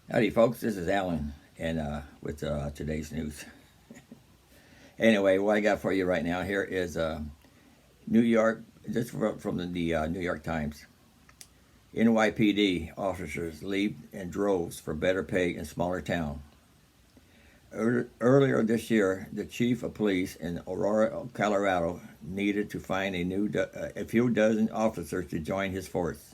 Howdy, folks. This is Alan, and with today's news. Anyway, what I got for you right now here is New York, just from the New York Times. NYPD officers leave in droves for better pay in smaller town. Earlier this year, the chief of police in Aurora, Colorado, needed to find a few dozen officers to join his force.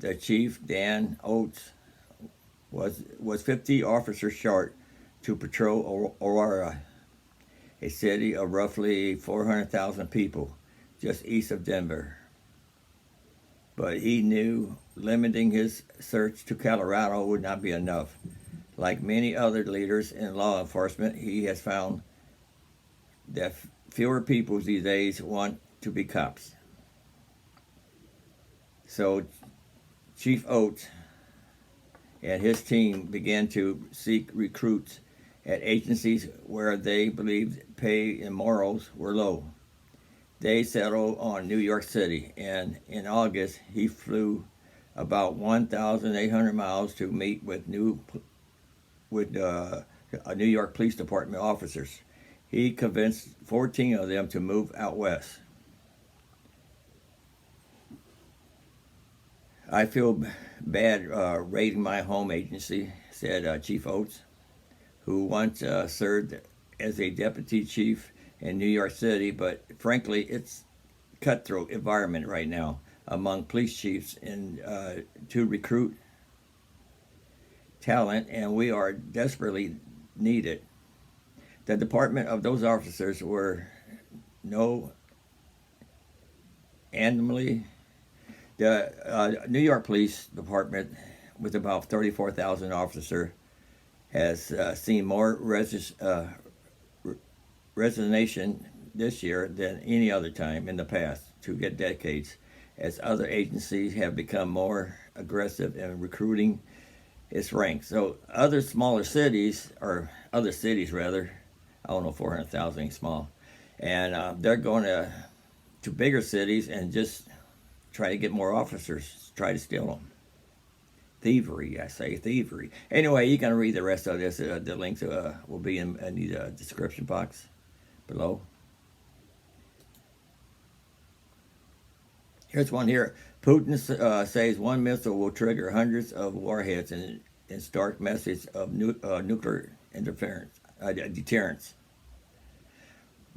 The chief, Dan Oates, was 50 officers short to patrol Aurora, a city of roughly 400,000 people just east of Denver. But he knew limiting his search to Colorado would not be enough. Like many other leaders in law enforcement, he has found that fewer people these days want to be cops. So Chief Oates and his team began to seek recruits at agencies where they believed pay and morals were low. They settled on New York City, and in August he flew about 1,800 miles to meet with New York Police Department officers. He convinced 14 of them to move out west. I feel bad raiding my home agency, said Chief Oates, who once served as a deputy chief in New York City, but frankly, it's cutthroat environment right now among police chiefs to recruit talent, and we are desperately needed. The department of those officers were no anomaly. The New York Police Department, with about 34,000 officers, has seen more resignation this year than any other time in the past 2 decades, as other agencies have become more aggressive in recruiting its ranks. So other smaller cities, or other cities rather, I don't know, 400,000 ain't small, and they're going to bigger cities and just try to get more officers, try to steal them. Thievery, I say, thievery. Anyway, you can read the rest of this. The links will be in the description box below. Here's one here. Putin says one missile will trigger hundreds of warheads in stark message of nuclear deterrence.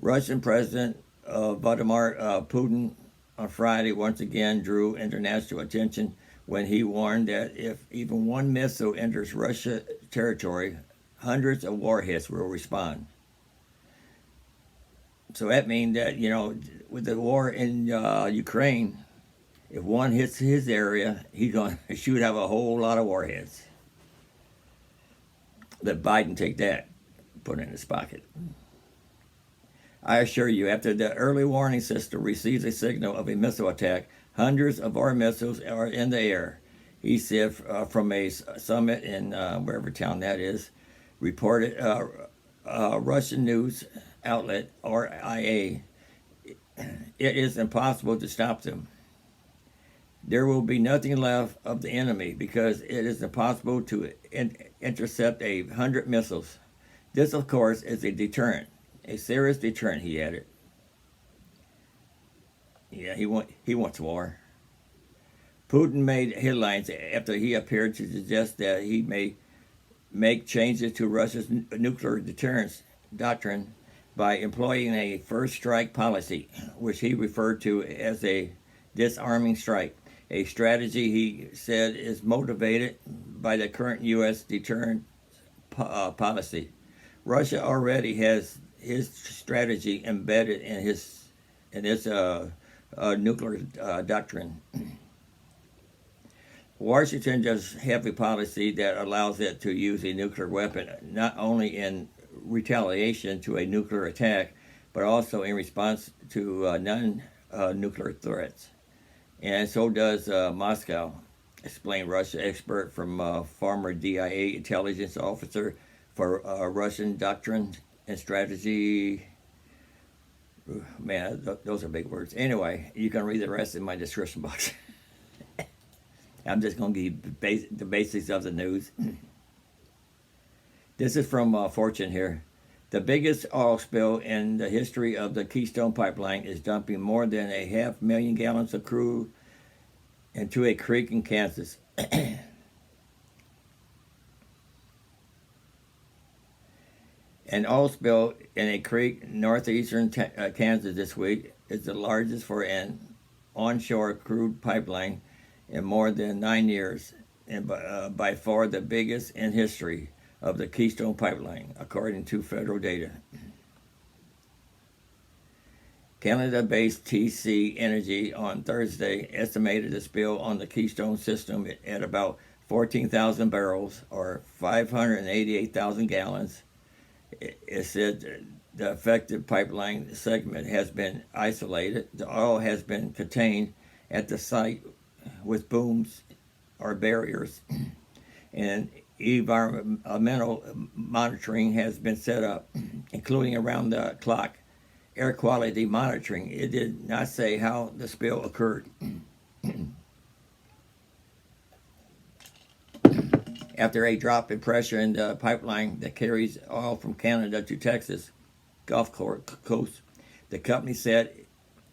Russian President Vladimir Putin on Friday once again drew international attention when he warned that if even one missile enters Russia territory, hundreds of warheads will respond. So that means that, with the war in Ukraine, if one hits his area, he's going to shoot out a whole lot of warheads. Let Biden take that, put it in his pocket. I assure you, after the early warning system receives a signal of a missile attack, hundreds of our missiles are in the air, he said from a summit in wherever town that is, reported Russian news outlet RIA. It is impossible to stop them. There will be nothing left of the enemy because it is impossible to intercept 100 missiles. This, of course, is a deterrent. A serious deterrent, he added. Yeah, he wants war. Putin made headlines after he appeared to suggest that he may make changes to Russia's nuclear deterrence doctrine by employing a first strike policy, which he referred to as a disarming strike, a strategy he said is motivated by the current U.S. deterrent policy. Russia already has his strategy embedded in its nuclear doctrine. Washington does have a policy that allows it to use a nuclear weapon not only in retaliation to a nuclear attack, but also in response to non-nuclear threats. And so does Moscow, explained Russia expert from former DIA intelligence officer for Russian doctrine and strategy. Man, those are big words. Anyway, you can read the rest in my description box. I'm just going to give you the basics of the news. This is from Fortune here. The biggest oil spill in the history of the Keystone pipeline is dumping more than 500,000 gallons of crude into a creek in Kansas. An oil spill in a creek in northeastern Kansas this week is the largest for an onshore crude pipeline in more than 9 years, and by far the biggest in history of the Keystone pipeline, according to federal data. Canada-based TC Energy on Thursday estimated the spill on the Keystone system at about 14,000 barrels, or 588,000 gallons. It said the affected pipeline segment has been isolated. The oil has been contained at the site with booms or barriers, and environmental monitoring has been set up, including around-the-clock air quality monitoring. It did not say how the spill occurred. After a drop in pressure in the pipeline that carries oil from Canada to Texas Gulf Coast, the company said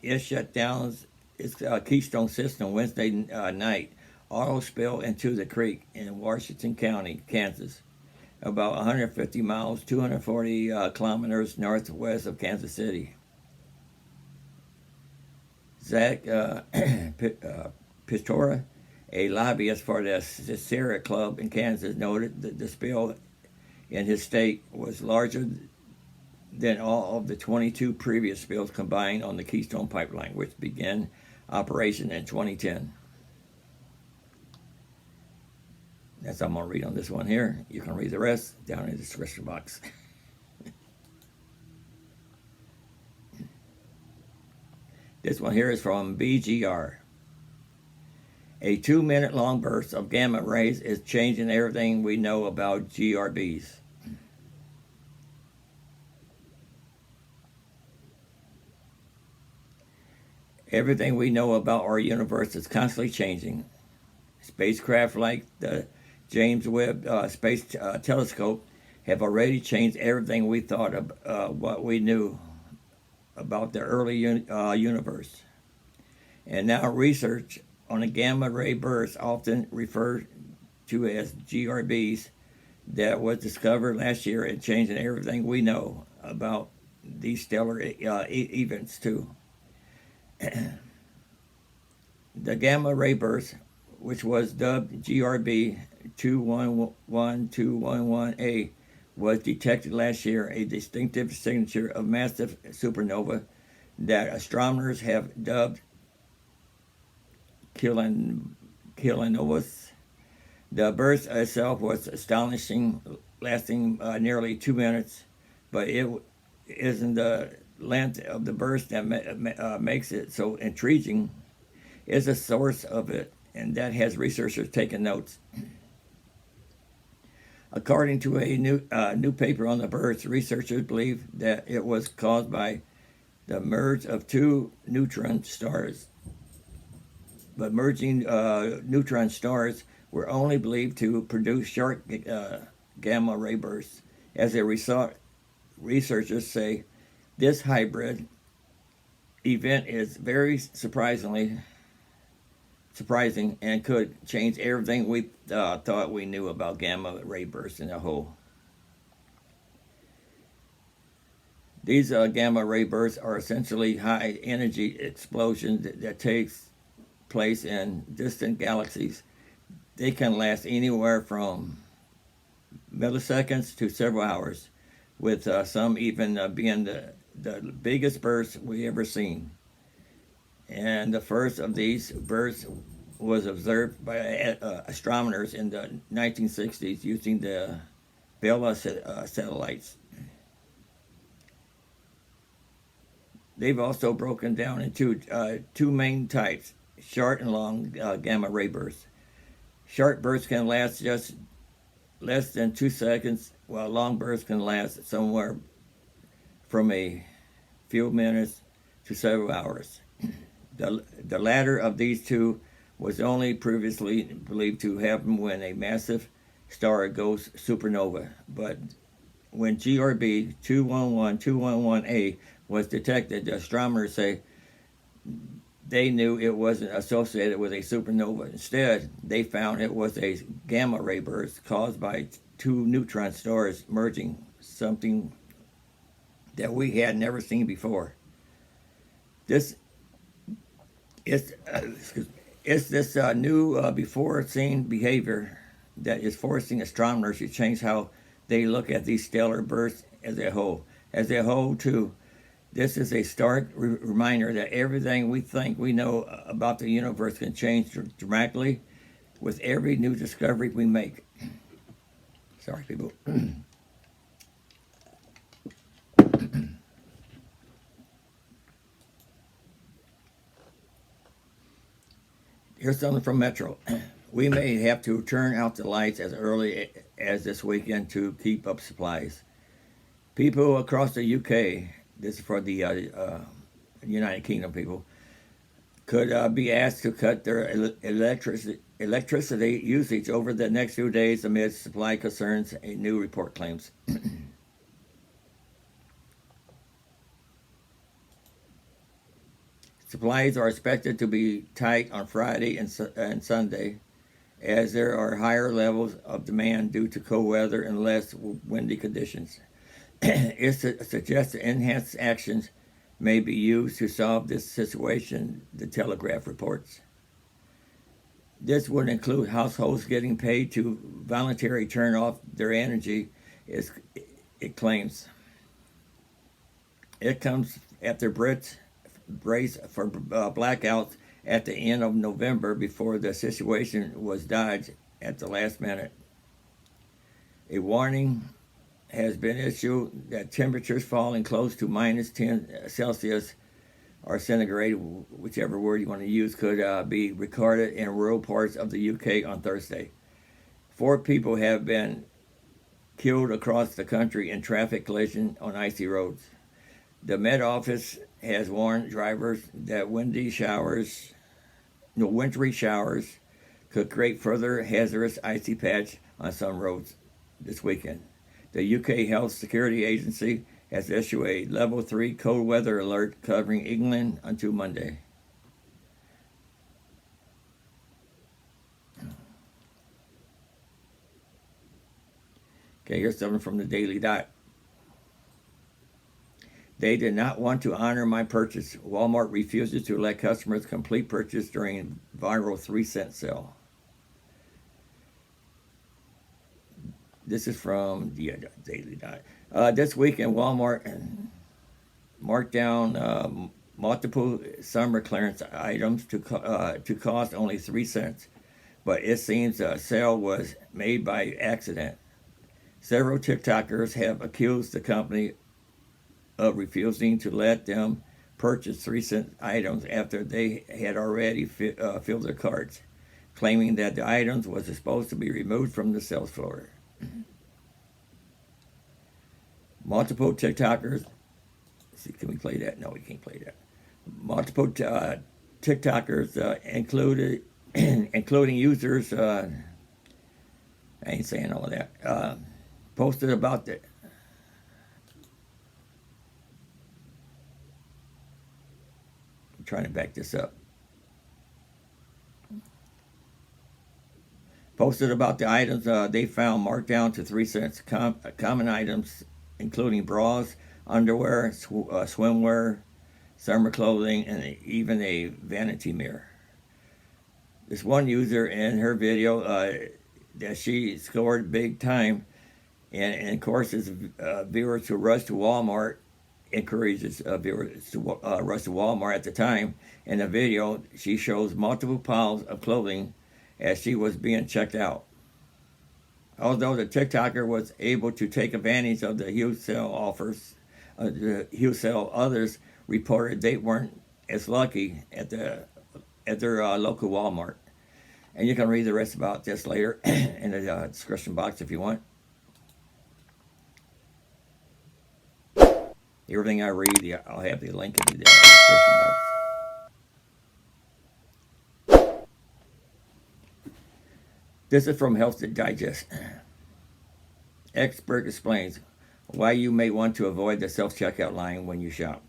it shut down its Keystone system Wednesday night. Oil spilled into the creek in Washington County, Kansas, about 150 miles, 240 kilometers northwest of Kansas City. Zach Pistora, a lobbyist for the Sierra Club in Kansas, noted that the spill in his state was larger than all of the 22 previous spills combined on the Keystone pipeline, which began operation in 2010. That's all I'm going to read on this one here. You can read the rest down in the description box. This one here is from BGR. A 2-minute long burst of gamma rays is changing everything we know about GRBs. Everything we know about our universe is constantly changing. Spacecraft like the James Webb Space Telescope have already changed everything we thought of what we knew about the early universe. And now research on a gamma ray burst, often referred to as GRBs, that was discovered last year and changing everything we know about these stellar events too. The gamma ray burst, which was dubbed GRB 211211A, was detected last year, a distinctive signature of massive supernova that astronomers have dubbed kilonovas. The burst itself was astonishing, lasting nearly 2 minutes, but it isn't the length of the burst that makes it so intriguing. It's the source of it, and that has researchers taking notes. According to a new paper on the burst, researchers believe that it was caused by the merge of two neutron stars. But merging neutron stars were only believed to produce short gamma ray bursts. As a result, researchers say this hybrid event is very surprising and could change everything we thought we knew about gamma ray bursts in a whole. These gamma ray bursts are essentially high energy explosions that takes place in distant galaxies. They can last anywhere from milliseconds to several hours, with some even being the biggest bursts we ever seen. And the first of these bursts was observed by astronomers in the 1960s using the Vela satellites. They've also broken down into two main types: short and long gamma ray bursts. Short bursts can last just less than 2 seconds, while long bursts can last somewhere from a few minutes to several hours. The latter of these two was only previously believed to happen when a massive star goes supernova. But when GRB 211-211A was detected, the astronomers say they knew it wasn't associated with a supernova. Instead, they found it was a gamma ray burst caused by two neutron stars merging, something that we had never seen before. This is this new before-seen behavior that is forcing astronomers to change how they look at these stellar bursts as a whole. As a whole, too, this is a stark reminder that everything we think we know about the universe can change dramatically with every new discovery we make. Sorry, people. Here's something from Metro. We may have to turn out the lights as early as this weekend to keep up supplies. People across the UK, this is for the United Kingdom people, could be asked to cut their electricity usage over the next few days amid supply concerns, a new report claims. Supplies are expected to be tight on Friday and Sunday, as there are higher levels of demand due to cold weather and less windy conditions. It suggests enhanced actions may be used to solve this situation, the Telegraph reports. This would include households getting paid to voluntarily turn off their energy, it claims. It comes after Brits brace for blackouts at the end of November before the situation was dodged at the last minute. A warning has been issued that temperatures falling close to minus 10 Celsius or centigrade, whichever word you want to use, could be recorded in rural parts of the UK on Thursday. 4 people have been killed across the country in traffic collisions on icy roads. The Met Office has warned drivers that wintry showers could create further hazardous icy patch on some roads this weekend. The UK Health Security Agency has issued a level 3 cold weather alert covering England until Monday. Okay, here's something from the Daily Dot. They did not want to honor my purchase. Walmart refuses to let customers complete purchase during viral 3-cent sale. This is from the Daily Dot. This weekend, Walmart marked down multiple summer clearance items to cost only 3 cents, but it seems the sale was made by accident. Several TikTokers have accused the company of refusing to let them purchase 3-cent items after they had already filled their carts, claiming that the items was supposed to be removed from the sales floor. Multiple TikTokers, see, can we play that? No, we can't play that. Multiple TikTokers, including users, I ain't saying all of that, posted about the trying to back this up. Posted about the items they found marked down to 3 cents. Common items including bras, underwear, swimwear, summer clothing, and even a vanity mirror. This one user in her video that she scored big time and encourages viewers to rush to Walmart. Encourages viewers to rush to Walmart at the time. In the video, she shows multiple piles of clothing as she was being checked out. Although the TikToker was able to take advantage of the huge sale offers, others reported they weren't as lucky at their local Walmart. And you can read the rest about this later in the description box if you want. Everything I read, I'll have the link in the description box. This is from Health Digest. Expert explains why you may want to avoid the self-checkout line when you shop.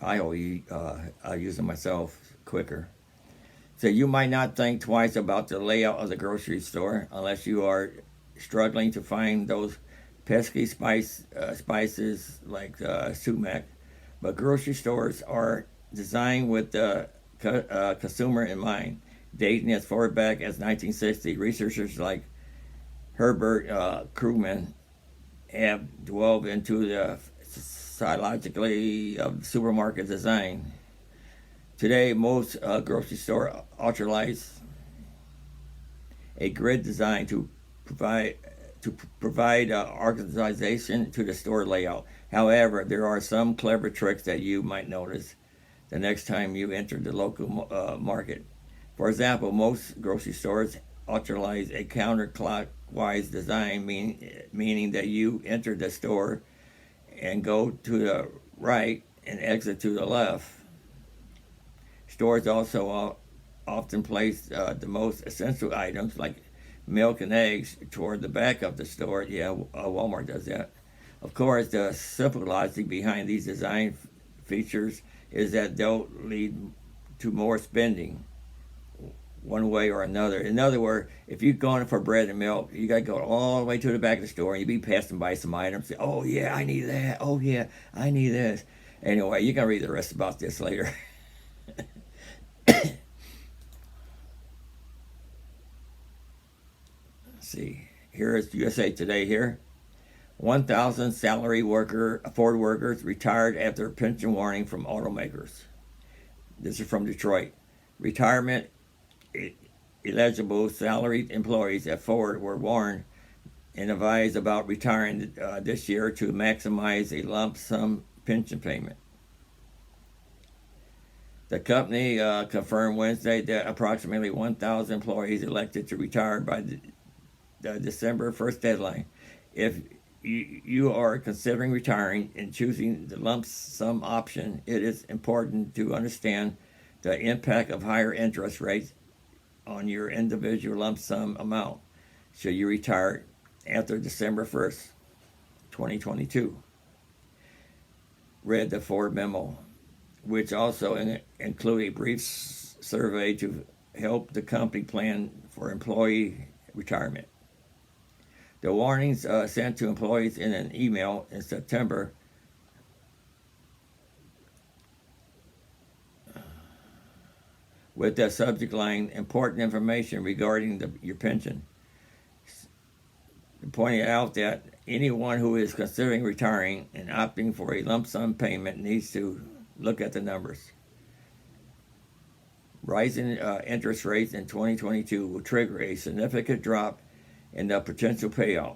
I use it myself quicker. So you might not think twice about the layout of the grocery store unless you are struggling to find those pesky spices like sumac. But grocery stores are designed with the consumer in mind. Dating as far back as 1960, researchers like Herbert Krugman have delved into the psychologically of supermarket design. Today, most grocery store utilize a grid design to provide organization to the store layout. However, there are some clever tricks that you might notice the next time you enter the local market. For example, most grocery stores utilize a counterclockwise design, meaning that you enter the store and go to the right and exit to the left. Stores also often place the most essential items like milk and eggs toward the back of the store. Yeah, Walmart does that. Of course, the simple logic behind these design features is that they'll lead to more spending one way or another. In other words, if you're going for bread and milk, you got to go all the way to the back of the store and you be passing by some items. Say, oh, yeah, I need that. Oh, yeah, I need this. Anyway, you can read the rest about this later. See, here is USA Today here. 1,000 salary Ford workers retired after pension warning from automakers. This is from Detroit. Retirement eligible salaried employees at Ford were warned and advised about retiring this year to maximize a lump sum pension payment. The company confirmed Wednesday that approximately 1,000 employees elected to retire by the December 1st deadline. If you are considering retiring and choosing the lump sum option, it is important to understand the impact of higher interest rates on your individual lump sum amount should you retire after December 1st, 2022. Read the Ford memo, which also included a brief survey to help the company plan for employee retirement. The warnings sent to employees in an email in September with the subject line, important information regarding your pension. Pointing out that anyone who is considering retiring and opting for a lump sum payment needs to look at the numbers. Rising interest rates in 2022 will trigger a significant drop in the potential payout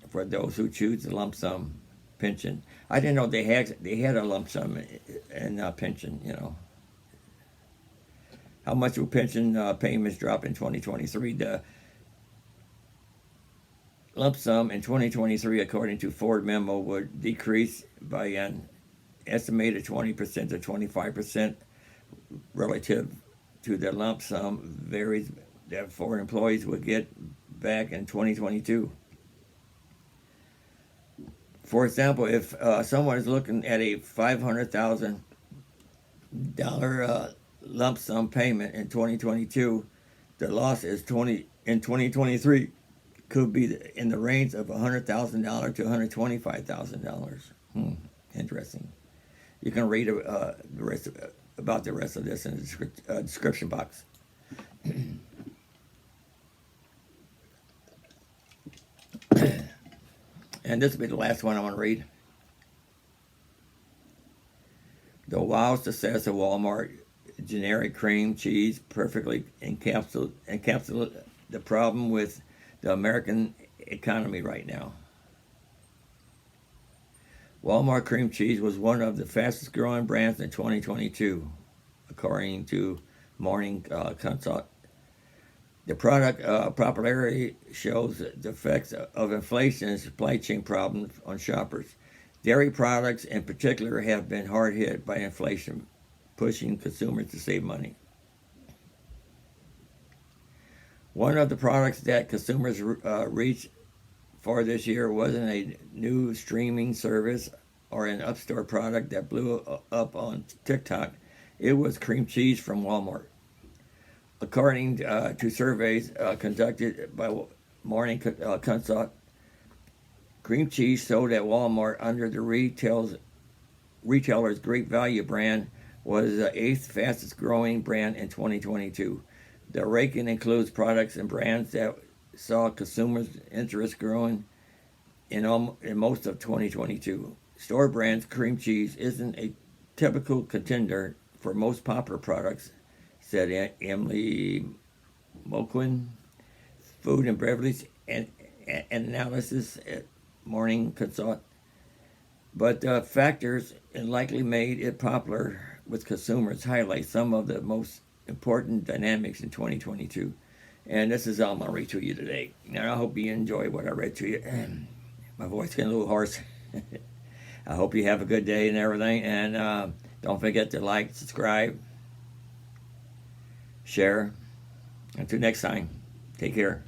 for those who choose the lump sum pension. I didn't know they had a lump sum in pension, you know. How much will pension payments drop in 2023? The lump sum in 2023, according to Ford memo, would decrease by an estimated 20% to 25% relative to the lump sum varies that Ford employees would get back in 2022. For example, if someone is looking at a $500,000 lump sum payment in 2022, the loss is in 2023 could be in the range of $100,000 to $125,000. Interesting. You can read about the rest of this in the description box. And this will be the last one I want to read. The wild success of Walmart generic cream cheese perfectly encapsulate the problem with the American economy right now. Walmart cream cheese was one of the fastest growing brands in 2022, according to Morning Consult. The product popularity shows the effects of inflation and supply chain problems on shoppers. Dairy products in particular have been hard hit by inflation, pushing consumers to save money. One of the products that consumers reached for this year wasn't a new streaming service or an upstore product that blew up on TikTok. It was cream cheese from Walmart. According to surveys conducted by Morning Consult, cream cheese sold at Walmart under the retailer's Great Value brand was the 8th fastest growing brand in 2022. The ranking includes products and brands that saw consumers' interest growing in most of 2022. Store brands cream cheese isn't a typical contender for most popular products, said Emily Moquin, food and beverage analysis at Morning Consult. But factors and likely made it popular with consumers highlight some of the most important dynamics in 2022. And this is all I'm going to read to you today. And I hope you enjoy what I read to you. My voice getting a little hoarse. I hope you have a good day and everything. And don't forget to like, subscribe, share. Until next time, take care.